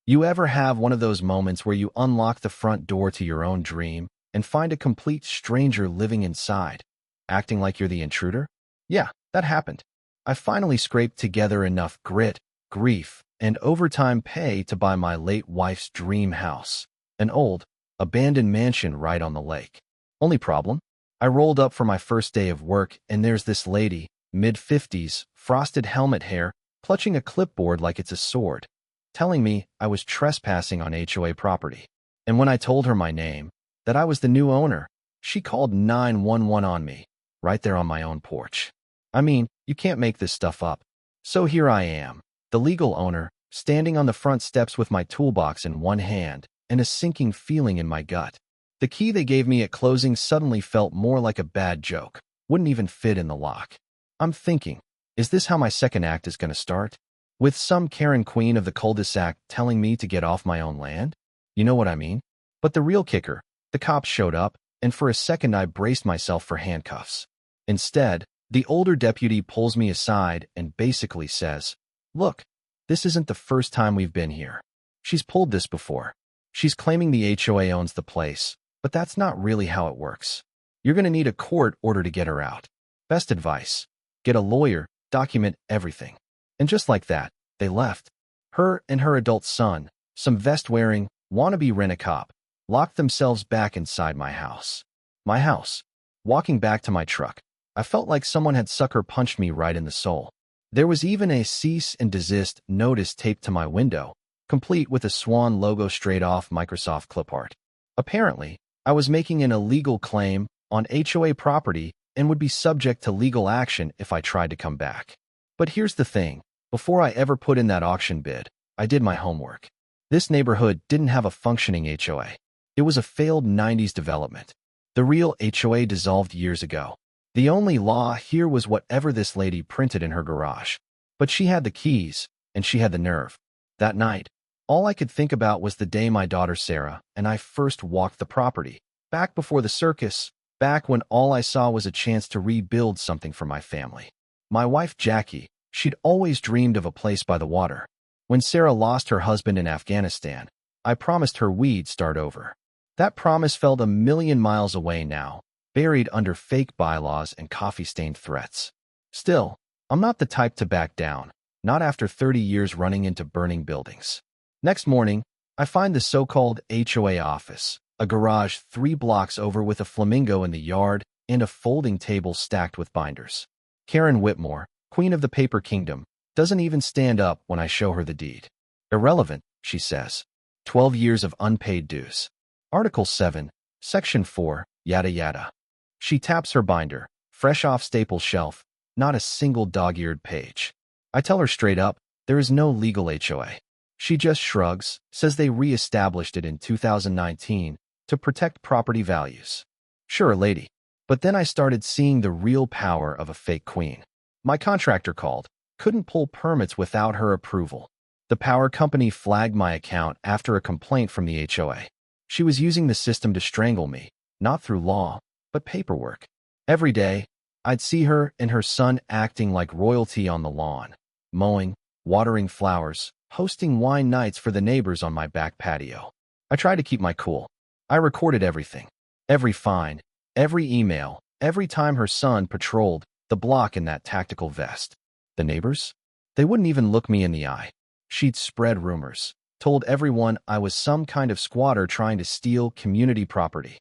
You ever have one of those moments where you unlock the front door to your own dream and find a complete stranger living inside, acting like you're the intruder? Yeah, that happened. I finally scraped together enough grit, grief, and overtime pay to buy my late wife's dream house, an old, abandoned mansion right on the lake. Only problem? I rolled up for my first day of work, and there's this lady, mid-50s, frosted helmet hair, clutching a clipboard like it's a sword, telling me I was trespassing on HOA property. And when I told her my name, that I was the new owner, she called 911 on me, right there on my own porch. I mean, you can't make this stuff up. So here I am, the legal owner, standing on the front steps with my toolbox in one hand and a sinking feeling in my gut. The key they gave me at closing suddenly felt more like a bad joke, wouldn't even fit in the lock. I'm thinking, is this how my second act is going to start? With some Karen queen of the cul-de-sac telling me to get off my own land? You know what I mean? But the real kicker, the cops showed up, and for a second I braced myself for handcuffs. Instead, the older deputy pulls me aside and basically says, "Look, this isn't the first time we've been here. She's pulled this before. She's claiming the HOA owns the place, but that's not really how it works. You're going to need a court order to get her out. Best advice, get a lawyer, document everything." And just like that, they left. Her and her adult son, some vest-wearing, wannabe rent-a-cop, locked themselves back inside my house. My house. Walking back to my truck, I felt like someone had sucker punched me right in the soul. There was even a cease and desist notice taped to my window, complete with a swan logo straight off Microsoft clip art. Apparently, I was making an illegal claim on HOA property and would be subject to legal action if I tried to come back. But here's the thing, before I ever put in that auction bid, I did my homework. This neighborhood didn't have a functioning HOA. It was a failed 90s development. The real HOA dissolved years ago. The only law here was whatever this lady printed in her garage. But she had the keys, and she had the nerve. That night, all I could think about was the day my daughter Sarah and I first walked the property, back before the circus, back when all I saw was a chance to rebuild something for my family. My wife Jackie, she'd always dreamed of a place by the water. When Sarah lost her husband in Afghanistan, I promised her we'd start over. That promise felt a million miles away now, buried under fake bylaws and coffee-stained threats. Still, I'm not the type to back down, not after 30 years running into burning buildings. Next morning, I find the so-called HOA office, a garage 3 blocks over with a flamingo in the yard and a folding table stacked with binders. Karen Whitmore, queen of the paper kingdom, doesn't even stand up when I show her the deed. Irrelevant, she says. 12 years of unpaid dues. Article 7, Section 4, yada yada. She taps her binder, fresh off staple shelf, not a single dog-eared page. I tell her straight up, there is no legal HOA. She just shrugs, says they re-established it in 2019 to protect property values. Sure, lady. But then I started seeing the real power of a fake queen. My contractor called, couldn't pull permits without her approval. The power company flagged my account after a complaint from the HOA. She was using the system to strangle me, not through law, but paperwork. Every day, I'd see her and her son acting like royalty on the lawn, mowing, watering flowers, hosting wine nights for the neighbors on my back patio. I tried to keep my cool. I recorded everything. Every fine, every email, every time her son patrolled the block in that tactical vest. The neighbors? They wouldn't even look me in the eye. She'd spread rumors, told everyone I was some kind of squatter trying to steal community property.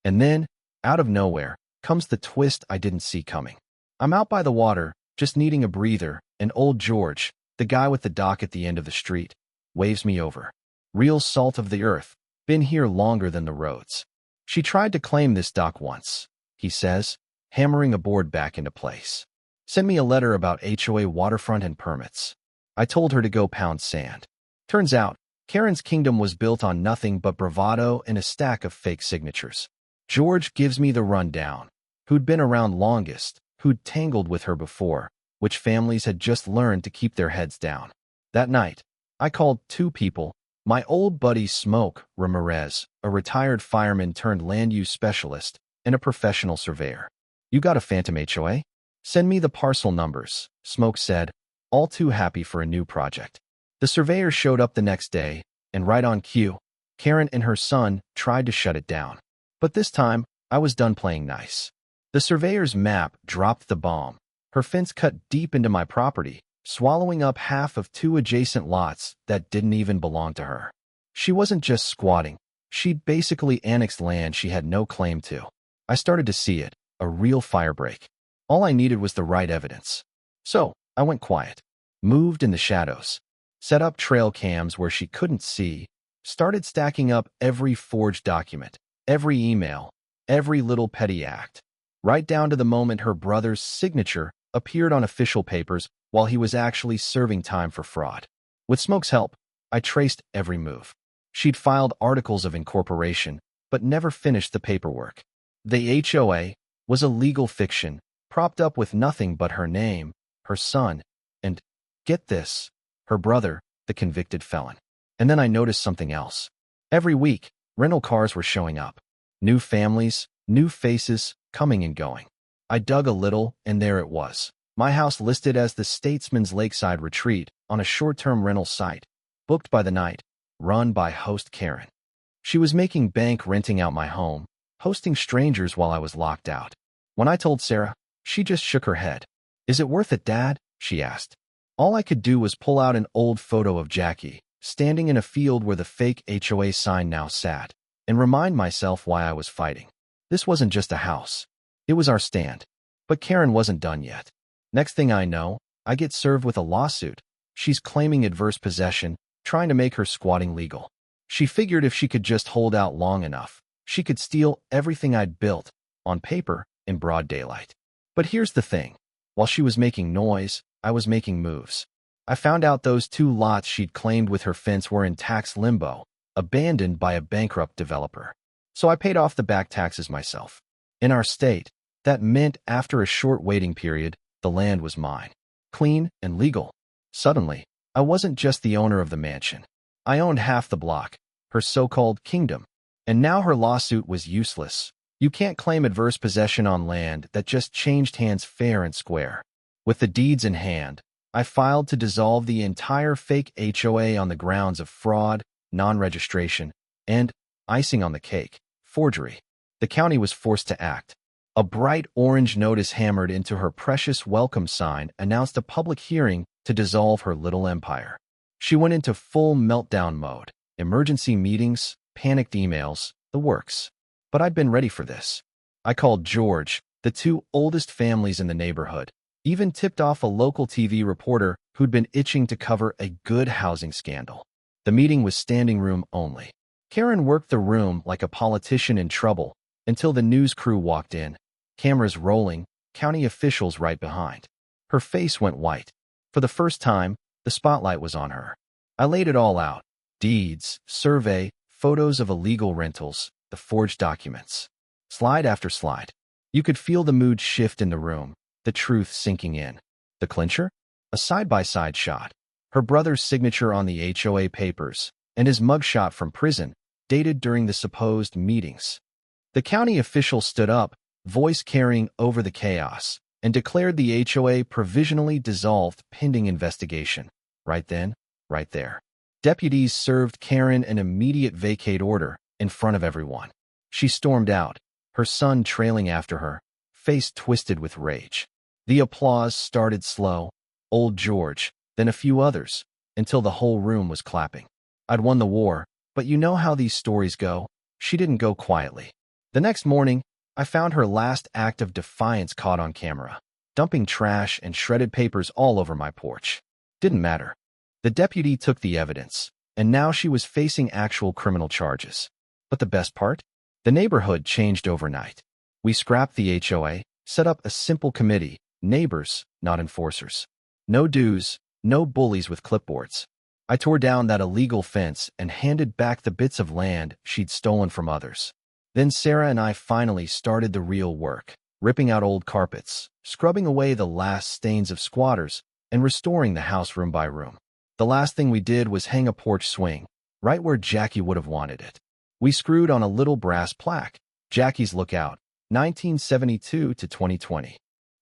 And then, out of nowhere, comes the twist I didn't see coming. I'm out by the water, just needing a breather, and old George, the guy with the dock at the end of the street, waves me over. Real salt of the earth, been here longer than the roads. She tried to claim this dock once, he says, hammering a board back into place. Send me a letter about HOA waterfront and permits. I told her to go pound sand. Turns out, Karen's kingdom was built on nothing but bravado and a stack of fake signatures. George gives me the rundown. Who'd been around longest, who'd tangled with her before, which families had just learned to keep their heads down. That night, I called 2 people, my old buddy Smoke Ramirez, a retired fireman turned land use specialist, and a professional surveyor. You got a phantom HOA? Send me the parcel numbers, Smoke said, all too happy for a new project. The surveyor showed up the next day, And right on cue, Karen and her son tried to shut it down. But this time, I was done playing nice. The surveyor's map dropped the bomb. Her fence cut deep into my property, swallowing up half of 2 adjacent lots that didn't even belong to her. She wasn't just squatting. She'd basically annexed land she had no claim to. I started to see it, a real firebreak. All I needed was the right evidence. So, I went quiet, moved in the shadows, set up trail cams where she couldn't see, started stacking up every forged document, every email, every little petty act, right down to the moment her brother's signature appeared on official papers while he was actually serving time for fraud. With Smoke's help, I traced every move. She'd filed articles of incorporation, but never finished the paperwork. The HOA was a legal fiction, propped up with nothing but her name, her son, and, get this, her brother, the convicted felon. And then I noticed something else. Every week, rental cars were showing up. New families, new faces, coming and going. I dug a little, and there it was. My house listed as the Statesman's Lakeside Retreat on a short-term rental site, booked by the night, run by host Karen. She was making bank renting out my home, hosting strangers while I was locked out. When I told Sarah, she just shook her head. "Is it worth it, Dad?" she asked. All I could do was pull out an old photo of Jackie, standing in a field where the fake HOA sign now sat, and remind myself why I was fighting. This wasn't just a house. It was our stand. But Karen wasn't done yet. Next thing I know, I get served with a lawsuit. She's claiming adverse possession, trying to make her squatting legal. She figured if she could just hold out long enough, she could steal everything I'd built, on paper, in broad daylight. But here's the thing. While she was making noise, I was making moves. I found out those 2 lots she'd claimed with her fence were in tax limbo, abandoned by a bankrupt developer. So I paid off the back taxes myself. In our state, that meant after a short waiting period, the land was mine. Clean and legal. Suddenly, I wasn't just the owner of the mansion. I owned half the block, her so-called kingdom. And now her lawsuit was useless. You can't claim adverse possession on land that just changed hands fair and square. With the deeds in hand, I filed to dissolve the entire fake HOA on the grounds of fraud, non-registration, and, icing on the cake, forgery. The county was forced to act. A bright orange notice hammered into her precious welcome sign announced a public hearing to dissolve her little empire. She went into full meltdown mode. Emergency meetings, panicked emails, the works. But I'd been ready for this. I called George, the 2 oldest families in the neighborhood, even tipped off a local TV reporter who'd been itching to cover a good housing scandal. The meeting was standing room only. Karen worked the room like a politician in trouble until the news crew walked in, cameras rolling, county officials right behind. Her face went white. For the first time, the spotlight was on her. I laid it all out. Deeds, survey, photos of illegal rentals, the forged documents. Slide after slide. You could feel the mood shift in the room, the truth sinking in. The clincher? A side-by-side shot. Her brother's signature on the HOA papers, and his mugshot from prison, dated during the supposed meetings. The county official stood up, voice carrying over the chaos, and declared the HOA provisionally dissolved pending investigation. Right then, right there. Deputies served Karen an immediate vacate order in front of everyone. She stormed out, her son trailing after her, face twisted with rage. The applause started slow, old George, then a few others, until the whole room was clapping. I'd won the war, but you know how these stories go. She didn't go quietly. The next morning, I found her last act of defiance caught on camera, dumping trash and shredded papers all over my porch. Didn't matter. The deputy took the evidence, and now she was facing actual criminal charges. But the best part? The neighborhood changed overnight. We scrapped the HOA, set up a simple committee, neighbors, not enforcers. No dues, no bullies with clipboards. I tore down that illegal fence and handed back the bits of land she'd stolen from others. Then Sarah and I finally started the real work, ripping out old carpets, scrubbing away the last stains of squatters, and restoring the house room by room. The last thing we did was hang a porch swing, right where Jackie would have wanted it. We screwed on a little brass plaque, Jackie's Lookout, 1972 to 2020.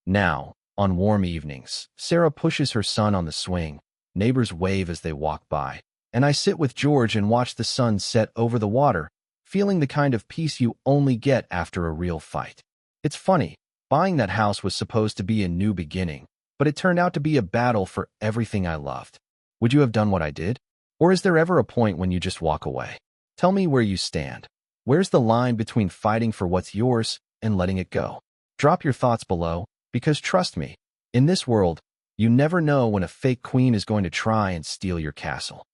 Now, on warm evenings, Sarah pushes her son on the swing, neighbors wave as they walk by, and I sit with George and watch the sun set over the water, feeling the kind of peace you only get after a real fight. It's funny, buying that house was supposed to be a new beginning, but it turned out to be a battle for everything I loved. Would you have done what I did? Or is there ever a point when you just walk away? Tell me where you stand. Where's the line between fighting for what's yours and letting it go? Drop your thoughts below, because trust me, in this world, you never know when a fake queen is going to try and steal your castle.